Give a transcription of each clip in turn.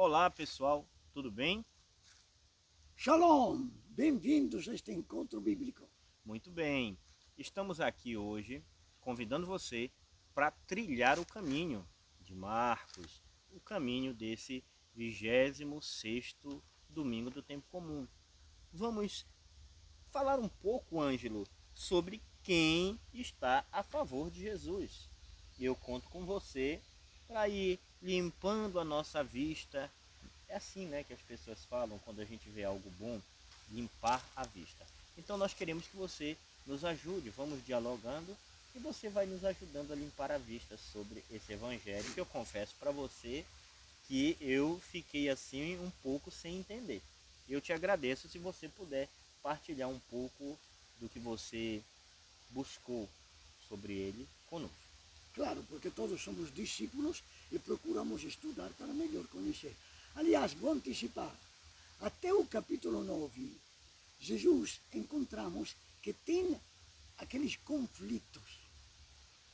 Olá pessoal, tudo bem? Shalom! Bem-vindos a este encontro bíblico. Muito bem. Estamos aqui hoje convidando você para trilhar o caminho de Marcos, o caminho desse 26º domingo do tempo comum. Vamos falar um pouco, Ângelo, sobre quem está a favor de Jesus. Eu conto com você para ir limpando a nossa vista. É assim, né, que as pessoas falam quando a gente vê algo bom, limpar a vista. Então nós queremos que você nos ajude, vamos dialogando e você vai nos ajudando a limpar a vista sobre esse evangelho que eu confesso para você que eu fiquei assim um pouco sem entender. Eu te agradeço se você puder partilhar um pouco do que você buscou sobre ele conosco. Claro, porque todos somos discípulos e procuramos estudar para melhor conhecer. Aliás, vou antecipar. Até o capítulo 9, Jesus encontramos que tem aqueles conflitos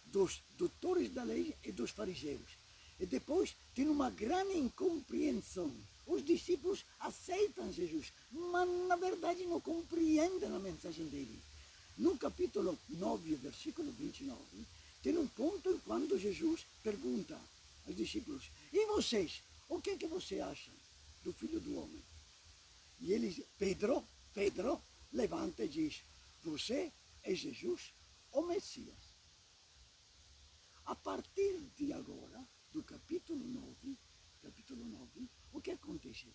dos doutores da lei e dos fariseus. E depois tem uma grande incompreensão. Os discípulos aceitam Jesus, mas na verdade não compreendem a mensagem dele. No capítulo 9, versículo 29, tem um ponto em quando Jesus pergunta aos discípulos: e vocês, o que você acham do Filho do Homem? E eles, Pedro levanta e diz: você é Jesus, o Messias. A partir de agora, do capítulo 9, o que acontece?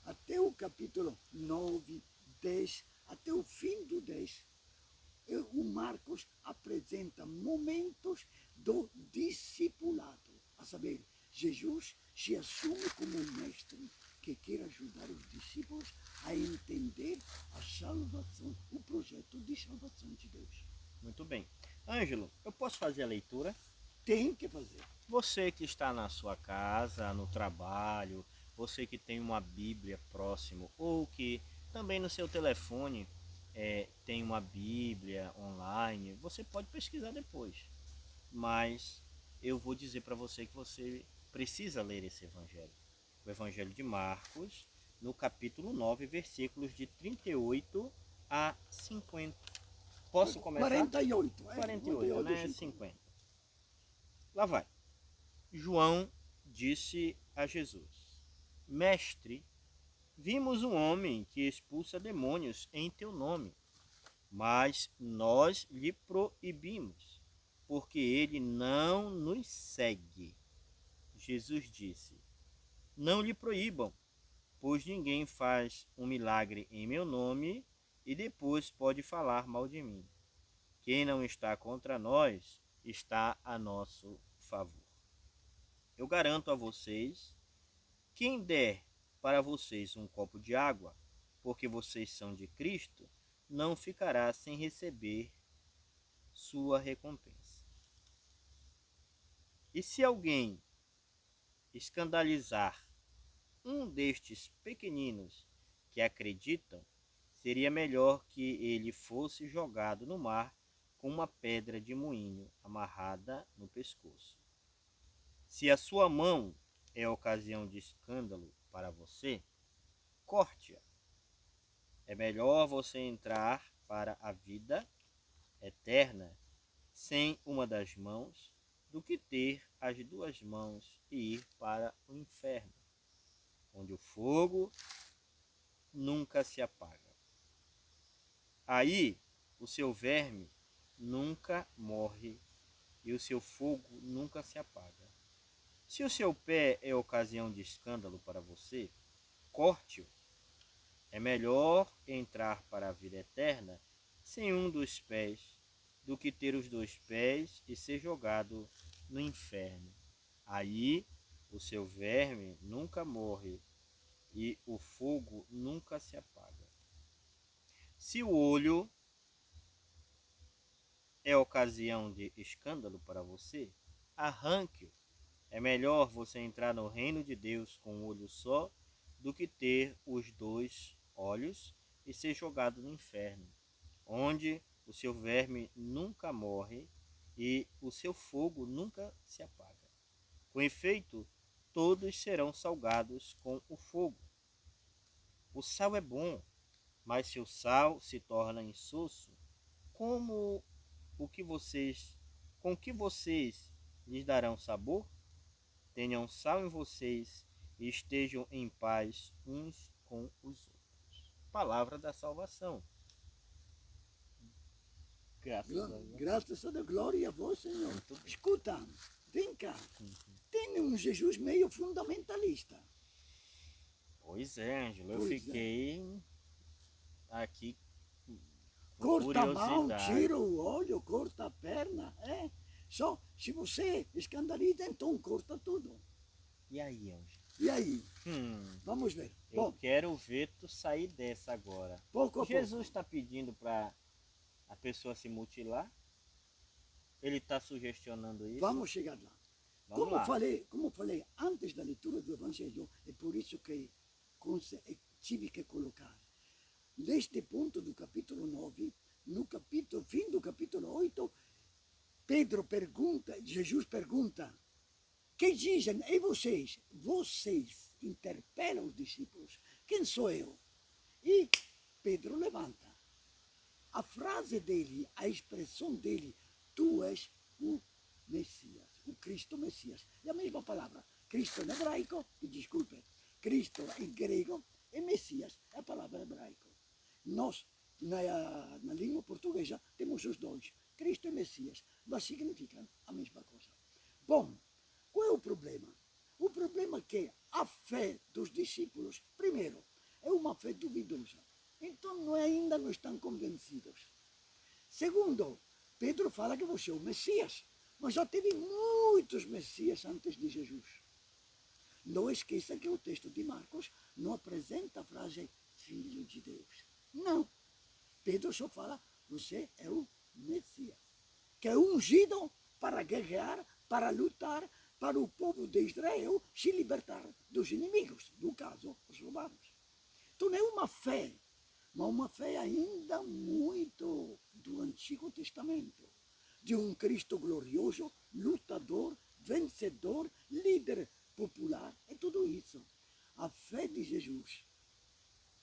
Até o capítulo 9, 10, até o fim do 10, o Marcos apresenta momentos do discipulado. A saber, Jesus se assume como um mestre que quer ajudar os discípulos a entender a salvação, o projeto de salvação de Deus. Muito bem. Ângelo, eu posso fazer a leitura? Tem que fazer. Você que está na sua casa, no trabalho, você que tem uma Bíblia próximo ou que também no seu telefone tem uma Bíblia online, você pode pesquisar depois. Mas eu vou dizer para você que você precisa ler esse evangelho. O evangelho de Marcos, no capítulo 9, versículos de 38 a 50. Posso começar? 48, 48, 48, né? 50. 50. Lá vai. João disse a Jesus: Mestre, vimos um homem que expulsa demônios em teu nome, mas nós lhe proibimos, porque ele não nos segue. Jesus disse: Não lhe proíbam, pois ninguém faz um milagre em meu nome e depois pode falar mal de mim. Quem não está contra nós está a nosso favor. Eu garanto a vocês, quem der para vocês um copo de água, porque vocês são de Cristo, não ficará sem receber sua recompensa. E se alguém escandalizar um destes pequeninos que acreditam, seria melhor que ele fosse jogado no mar com uma pedra de moinho amarrada no pescoço. Se a sua mão é ocasião de escândalo para você, corte-a. É melhor você entrar para a vida eterna sem uma das mãos do que ter as duas mãos e ir para o inferno, onde o fogo nunca se apaga. Aí o seu verme nunca morre e o seu fogo nunca se apaga. Se o seu pé é ocasião de escândalo para você, corte-o. É melhor entrar para a vida eterna sem um dos pés do que ter os dois pés e ser jogado no inferno. Aí o seu verme nunca morre e o fogo nunca se apaga. Se o olho é ocasião de escândalo para você, arranque-o. É melhor você entrar no reino de Deus com um olho só do que ter os dois olhos e ser jogado no inferno, onde o seu verme nunca morre e o seu fogo nunca se apaga. Com efeito, todos serão salgados com o fogo. O sal é bom, mas se o sal se torna insosso, como o que vocês, com que vocês lhes darão sabor? Tenham sal em vocês e estejam em paz uns com os outros. Palavra da salvação. Graças a Deus. Graças a Deus, glória a vós, Senhor. Muito bem. Escuta, vem cá. Tem um Jesus meio fundamentalista. Pois é, Ângelo, eu Pois é. fiquei aqui com Corta a mão, curiosidade. tira o olho, corta a perna. É? Só se você escandaliza, então corta tudo. E aí, Ângelo? E aí? Hum, Vamos ver. eu Bom, quero ver tu sair dessa agora. pouco a Jesus está pedindo para a pessoa se mutilar? Ele está sugestionando pouco. isso? Vamos chegar lá. Vamos lá. Como falei antes da leitura do Evangelho, é por isso que tive que colocar. Neste ponto do capítulo 9, fim do capítulo 8, Jesus pergunta, que dizem, e vocês? Vocês interpelam os discípulos, quem sou eu? E Pedro levanta. A frase dele, a expressão dele, tu és o Messias, o Cristo Messias. É a mesma palavra. Cristo em hebraico, e desculpe, Cristo em grego e Messias é a palavra hebraica. Nós, na língua portuguesa, temos os dois, Cristo e Messias, mas significam a mesma coisa. Bom, qual é o problema? O problema é que a fé dos discípulos, primeiro, é uma fé duvidosa. Então ainda não estão convencidos. Segundo, Pedro fala que você é o Messias, mas já teve muitos Messias antes de Jesus. Não esqueça que o texto de Marcos não apresenta a frase Filho de Deus. Não. Pedro só fala, você é o Messias, que é ungido para guerrear, para lutar, para o povo de Israel se libertar dos inimigos, no caso, os romanos. Então é uma fé, mas uma fé ainda muito do Antigo Testamento, de um Cristo glorioso, lutador, vencedor, líder popular, é tudo isso. A fé de Jesus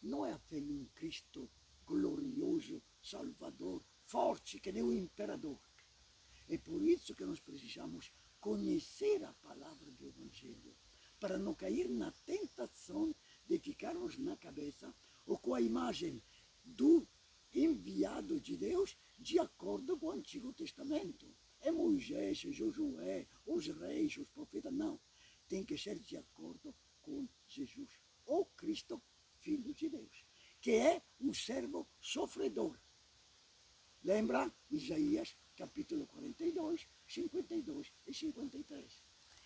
não é a fé num Cristo glorioso, salvador, forte, que nem o imperador. É por isso que nós precisamos conhecer a palavra do Evangelho, para não cair na tentação de ficarmos na cabeça ou com a imagem do enviado de Deus de acordo com o Antigo Testamento. É Moisés, é Josué, os reis, os profetas, não. Tem que ser de acordo com Jesus, o Cristo, Filho de Deus, que é um servo sofredor. Lembra Isaías, capítulo 42, 52 e 53.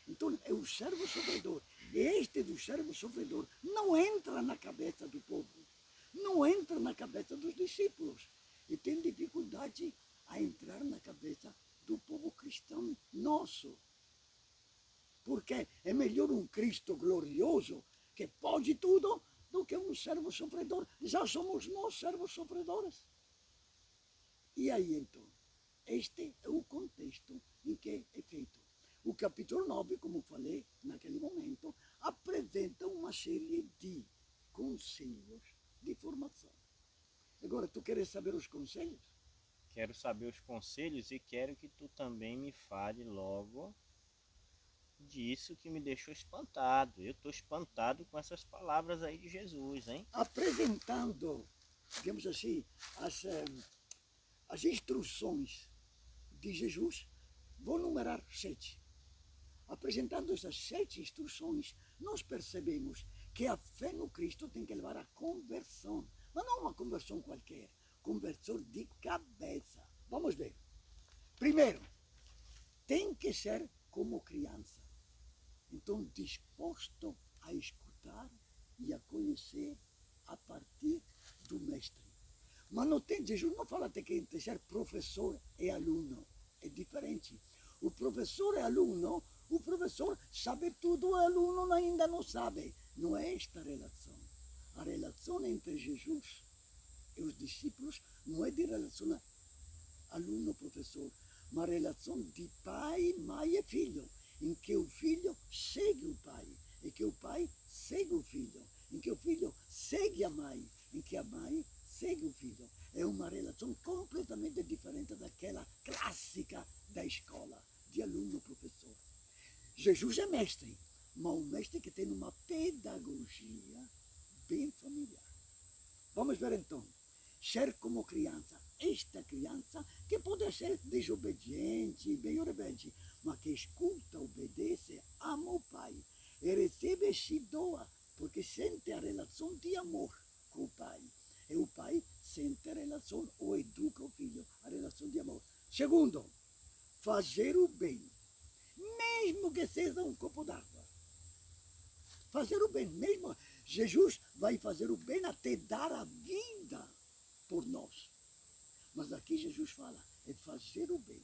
Então, é o servo sofredor. E este do servo sofredor não entra na cabeça do povo, não entra na cabeça dos discípulos. E tem dificuldade a entrar na cabeça do povo cristão nosso. Porque é melhor um Cristo glorioso, que pode tudo, do que um servo sofredor. Já somos nós servos sofredores. E aí então, este é o contexto em que é feito. O capítulo 9, como falei naquele momento, apresenta uma série de conselhos de formação. Agora, tu queres saber os conselhos? Quero saber os conselhos e quero que tu também me fale logo disso que me deixou espantado. Eu estou espantado com essas palavras aí de Jesus, hein? Apresentando, digamos assim, as instruções de Jesus, vou numerar 7. Apresentando essas 7 instruções, nós percebemos que a fé no Cristo tem que levar à conversão, mas não uma conversão qualquer, conversão de cabeça. Vamos ver. Primeiro, tem que ser como criança. Então, disposto a escutar e a conhecer a partir do mestre. Mas não tem, Jesus não fala de que tem que ser professor e aluno. É diferente. O professor e aluno, o professor sabe tudo, o aluno ainda não sabe. Não é esta a relação. A relação entre Jesus e os discípulos não é de relação aluno-professor, mas relação de pai, mãe e filho. em que o filho segue o pai, em que o pai segue o filho, em que o filho segue a mãe, em que a mãe segue o filho. É uma relação completamente diferente daquela clássica da escola, de aluno-professor. Jesus é mestre, mas um mestre que tem uma pedagogia bem familiar. Vamos ver então. Ser como criança. Esta criança que pode ser desobediente, bem rebelde, mas que escuta, obedece, ama o pai e recebe e se doa, porque sente a relação de amor com o pai. E o pai sente a relação, ou educa o filho, a relação de amor. Segundo, fazer o bem, mesmo que seja um copo d'água. Fazer o bem, mesmo Jesus vai fazer o bem até dar a vida por nós. Mas aqui Jesus fala, é fazer o bem.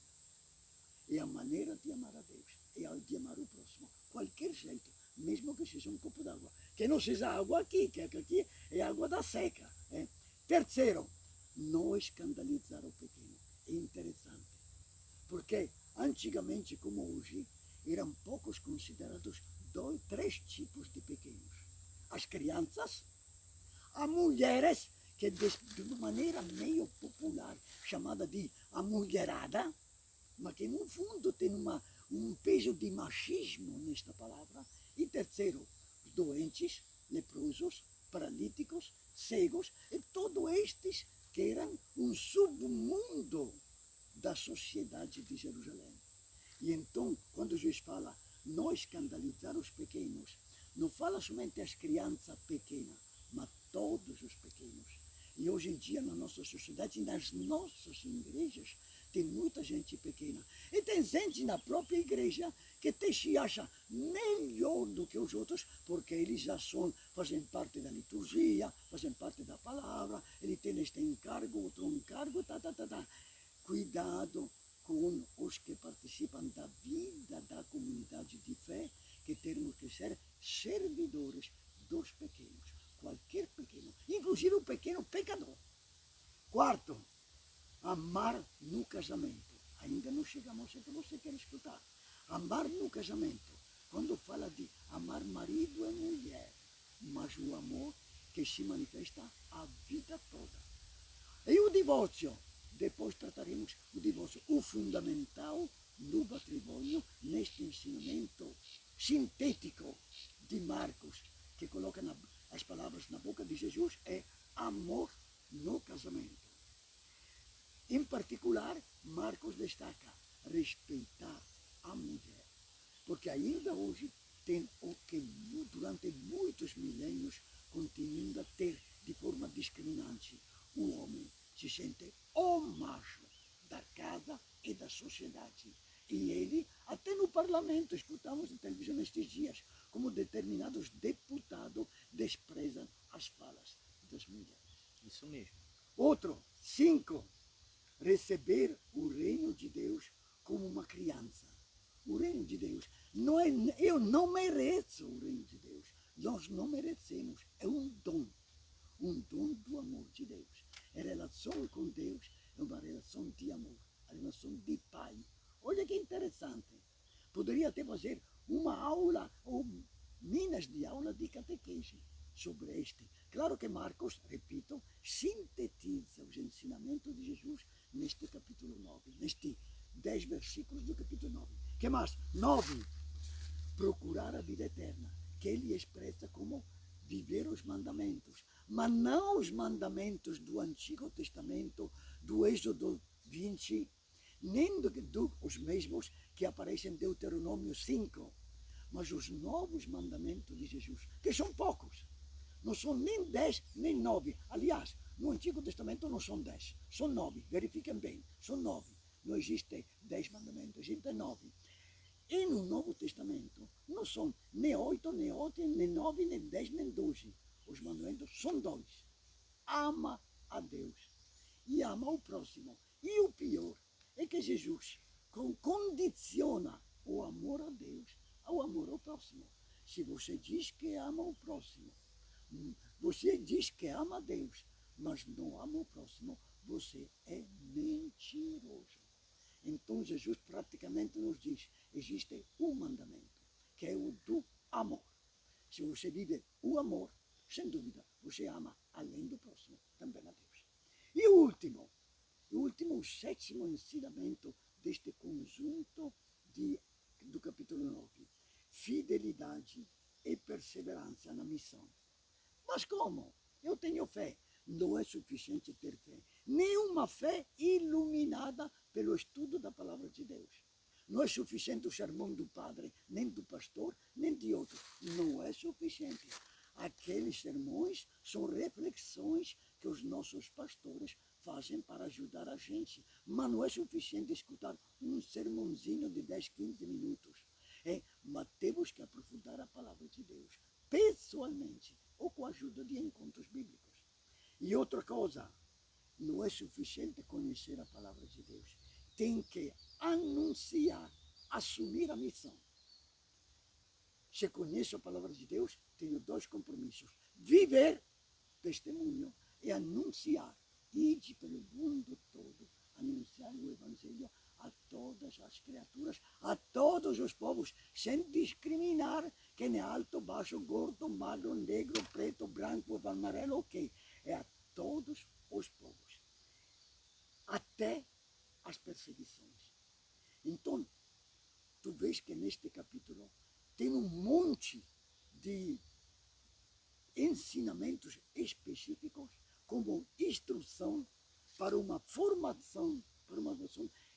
É a maneira de amar a Deus, é de amar o próximo. Qualquer jeito, mesmo que seja um copo d'água. Que não seja água aqui, que aqui é água da seca. É. Terceiro, não escandalizar o pequeno. É interessante. Porque antigamente, como hoje, eram poucos considerados três tipos de pequenos. As crianças, as mulheres, que de uma maneira meio popular, chamada de a mulherada, mas que no fundo tem um peso de machismo nesta palavra. E terceiro, os doentes, leprosos, paralíticos, cegos, e todos estes que eram um submundo da sociedade de Jerusalém. E então, quando Jesus fala não escandalizar os pequenos, não fala somente as crianças pequenas, mas todos os pequenos. E hoje em dia, na nossa sociedade, nas nossas igrejas, tem muita gente pequena. E tem gente na própria igreja que até se acha melhor do que os outros, porque eles já fazem parte da liturgia, fazem parte da palavra, ele tem este encargo, outro encargo, Cuidado com os que participam da vida da comunidade de fé, que temos que ser servidores dos pequenos, qualquer pequeno, inclusive o pequeno pecador. Quarto, amar no casamento. Ainda não chegamos a que você quer escutar. Amar no casamento, quando fala de amar marido e mulher, mas o amor que se manifesta a vida toda. E o divórcio? Depois trataremos o divórcio. O fundamental no matrimônio, neste ensinamento sintético de Marcos, que coloca as palavras na boca de Jesus, é amor no casamento. Em particular, Marcos destaca respeitar a mulher. Porque ainda hoje tem o que durante muitos milênios continua a ter de forma discriminante. O homem se sente o macho da casa e da sociedade. E ele, até no parlamento, escutamos na televisão estes dias, como determinados deputados desprezam as falas das mulheres. Isso mesmo. Outro, 5, receber o reino de Deus como uma criança. O reino de Deus não é, eu não mereço o reino de Deus. Nós não merecemos, é um dom do amor de Deus. A relação com Deus é uma relação de amor, a relação de pai. Olha que interessante. Poderia até fazer uma aula ou minas de aula de catequese sobre este. Claro que Marcos, repito, sintetiza os ensinamentos de Jesus neste capítulo 9, neste 10 versículos do capítulo 9. Que mais? 9. Procurar a vida eterna, que ele expressa como viver os mandamentos, mas não os mandamentos do Antigo Testamento, do Êxodo 20, nem os mesmos que aparecem em Deuteronômio 5, mas os novos mandamentos de Jesus, que são poucos. Não são nem 10, nem 9. Aliás, no Antigo Testamento não são 10, são 9. Verifiquem bem, são 9. Não existe 10 mandamentos, existem 9. E no Novo Testamento não são nem 8, nem 8, nem 9, nem 10, nem 12. Os mandamentos são 2. Ama a Deus e ama o próximo. E o pior é que Jesus condiciona o amor a Deus ao amor ao próximo. Se você diz que ama o próximo, você diz que ama a Deus, mas não ama o próximo, você é mentiroso. Então Jesus praticamente nos diz, existe um mandamento, que é o do amor. Se você vive o amor, sem dúvida, você ama além do próximo, também a Deus. E o último, o sétimo ensinamento deste conjunto do capítulo 9. Fidelidade e perseverança na missão. Mas como? Eu tenho fé. Não é suficiente ter fé. Nenhuma fé iluminada pelo estudo da palavra de Deus. Não é suficiente o sermão do padre, nem do pastor, nem de outro. Não é suficiente. Aqueles sermões são reflexões que os nossos pastores fazem para ajudar a gente. Mas não é suficiente escutar um sermãozinho de 10, 15 minutos. Mas temos que aprofundar a palavra de Deus, pessoalmente, ou com a ajuda de encontros bíblicos. E outra coisa, não é suficiente conhecer a palavra de Deus. Tem que anunciar, assumir a missão. Se conheço a palavra de Deus, tenho dois compromissos. Viver testemunho e anunciar. Ide pelo mundo todo, anunciar o Evangelho a todas as criaturas, a todos os povos, sem discriminar quem é alto, baixo, gordo, magro, negro, preto, branco, amarelo, ok. É a todos os povos. Até as perseguições. Então, tu vês que neste capítulo tem um monte de ensinamentos específicos como instrução para uma formação,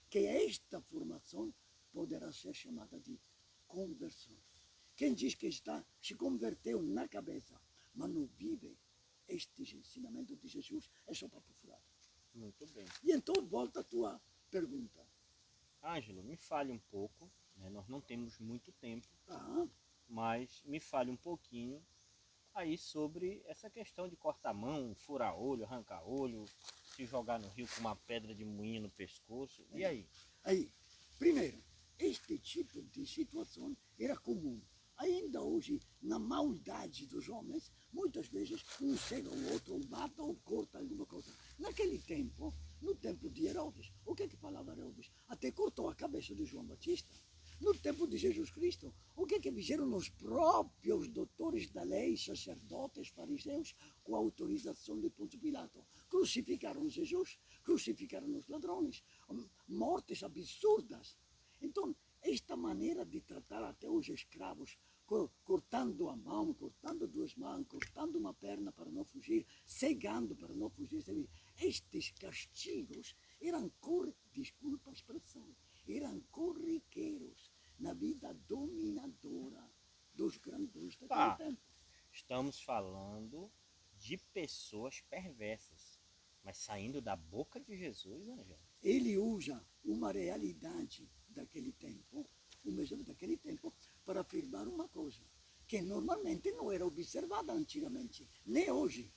que esta formação poderá ser chamada de conversão. Quem diz que se converteu na cabeça, mas não vive estes ensinamentos de Jesus, é só papo furado. Muito bem. E então volta a tua pergunta. Ângelo, me fale um pouco, né? Nós não temos muito tempo, Ah, mas me fale um pouquinho aí sobre essa questão de cortar mão, furar olho, arrancar olho, se jogar no rio com uma pedra de moinho no pescoço. E aí? Aí, primeiro, este tipo de situação era comum. Ainda hoje, na maldade dos homens, muitas vezes um cega o outro, ou mata ou corta alguma coisa. Naquele tempo, no tempo de Herodes, o que é que falava Herodes? Até cortou a cabeça de João Batista. No tempo de Jesus Cristo, o que é que fizeram os próprios doutores da lei, sacerdotes, fariseus, com a autorização de Pôncio Pilato? Crucificaram Jesus, crucificaram os ladrões, mortes absurdas. Então, esta maneira de tratar até os escravos, cortando a mão, cortando duas mãos, cortando uma perna para não fugir, cegando para não fugir, estes castigos eram, desculpa a expressão, eram corriqueiros na vida dominadora dos grandões daquele tempo. Estamos falando de pessoas perversas, mas saindo da boca de Jesus, Ângelo. Ele usa uma realidade daquele tempo, um exemplo daquele tempo, para afirmar uma coisa, que normalmente não era observada antigamente, nem hoje.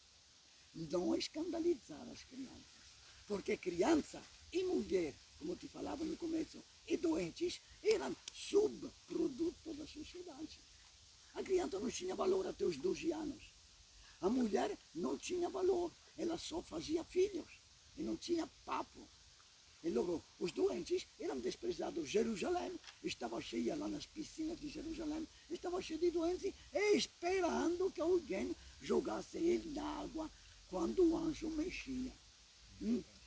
Não escandalizar as crianças, porque criança e mulher, como te falava no começo, e doentes eram subproduto da sociedade. A criança não tinha valor até os 12 anos. A mulher não tinha valor, ela só fazia filhos e não tinha papo. E logo, os doentes eram desprezados. Jerusalém estava cheia lá nas piscinas de Jerusalém, estava cheia de doentes, esperando que alguém jogasse ele na água quando o anjo mexia.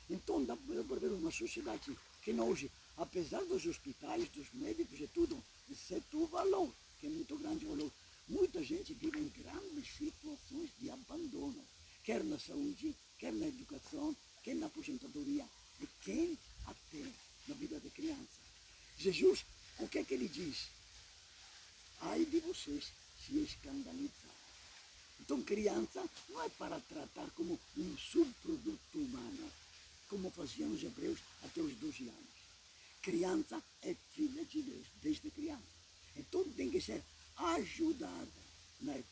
Então dá para ver uma sociedade que hoje, apesar dos hospitais, dos médicos e tudo, exceto o valor, que é muito grande o valor, muita gente vive em grandes situações de abandono, quer na saúde, quer na educação, quer na aposentadoria, e quem até na vida da criança. Jesus, o que é que ele diz? Ai de vocês se escandalizarem. Então, criança não é para tratar como um subproduto humano, como faziam os hebreus até os 12 anos. Criança é filha de Deus, desde criança. Então, tem que ser ajudada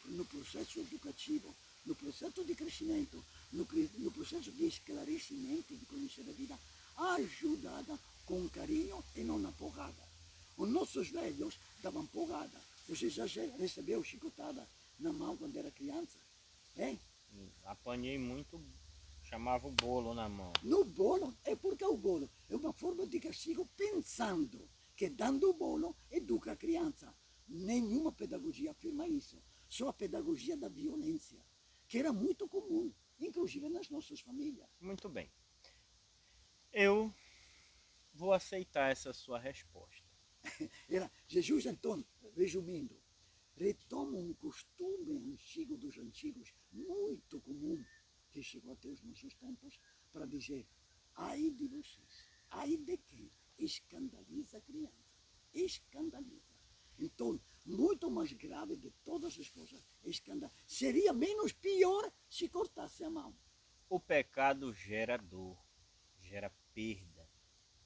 no processo educativo, no processo de crescimento, no processo de esclarecimento, de conhecer a vida, ajudada com carinho e não na porrada. Os nossos velhos davam porrada. Você já recebeu chicotada na mão quando era criança? Apanhei muito Chamava o bolo na mão. No bolo, é porque o bolo é uma forma de castigo pensando que dando o bolo educa a criança. Nenhuma pedagogia afirma isso. Só a pedagogia da violência, que era muito comum, inclusive nas nossas famílias. Muito bem. Eu vou aceitar essa sua resposta. Jesus, então, resumindo, retoma um costume antigo dos antigos, muito comum, que chegou até os nossos tempos, para dizer, ai de vocês, ai de quem escandaliza a criança, escandaliza. Então, muito mais grave de todas as coisas, seria menos pior se cortasse a mão. O pecado gera dor, gera perda,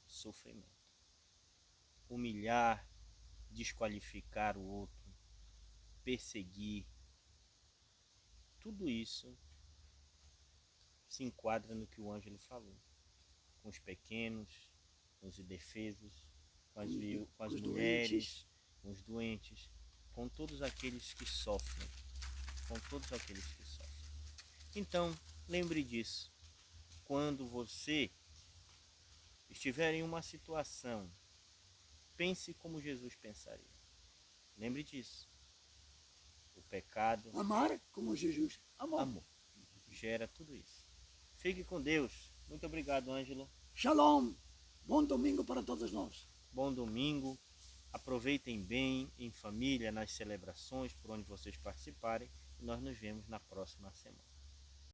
sofrimento. Humilhar, desqualificar o outro, perseguir, tudo isso se enquadra no que o Ângelo falou. Com os pequenos, com os indefesos, com as mulheres, com os doentes, com todos aqueles que sofrem. Com todos aqueles que sofrem. Então, lembre disso. Quando você estiver em uma situação, pense como Jesus pensaria. Lembre disso. O pecado, Amar como Jesus amou. amor, gera tudo isso. Fique com Deus. Muito obrigado, Ângelo. Shalom. Bom domingo para todos nós. Bom domingo. Aproveitem bem em família, nas celebrações, por onde vocês participarem. E nós nos vemos na próxima semana.